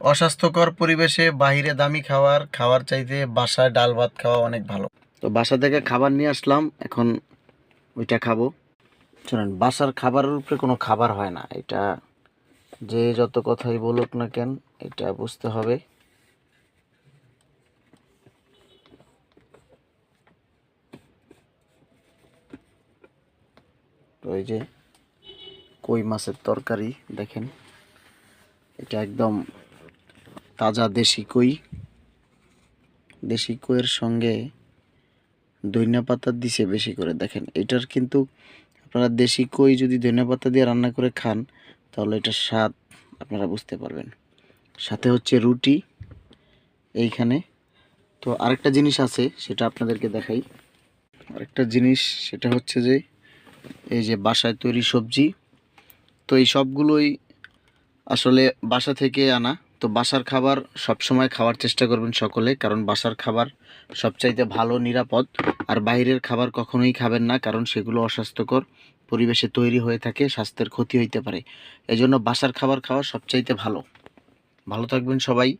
অস্বাস্থ্যকর পরিবেশে বাইরে দামি খাওয়ার চাইতে বাসায় ডাল ভাত খাওয়া অনেক ভালো। তো বাসা থেকে খাবার নিয়ে আসলাম, এখন ওইটা খাবো। শুনেন, বাসার খাবারের উপরে কোনো খাবার হয় না, এটা যে যত কথাই বলুক না কেন এটা বুঝতে হবে। তো এই যে কই মাছের তরকারি দেখেন, এটা একদম তাজা দেশি কই। দেশি কইয়ের সঙ্গে ধনিয়া পাতা দিছে বেশি করে। দেখেন এটার কিন্তু আপনারা দেশি কই যদি ধনিয়া পাতা দিয়ে রান্না করে খান তাহলে এটার স্বাদ আপনারা বুঝতে পারবেন। সাথে হচ্ছে রুটি এইখানে। তো আরেকটা জিনিস আছে, সেটা আপনাদেরকে দেখাই। আরেকটা জিনিস সেটা হচ্ছে যে এই যে বাসায় তৈরি সবজি। তো এই সবগুলোই আসলে বাসা থেকে আনা। তো বাসার খাবার সবসময় খাওয়ার চেষ্টা করবেন সকলে, কারণ বাসার খাবার সবচাইতে ভালো, নিরাপদ। আর বাইরের খাবার কখনোই খাবেন না, কারণ সেগুলো অস্বাস্থ্যকর পরিবেশে তৈরি হয়ে থাকে, স্বাস্থ্যের ক্ষতি হইতে পারে। এজন্য বাসার খাবার খাওয়া সবচাইতে ভালো। ভালো থাকবেন সবাই।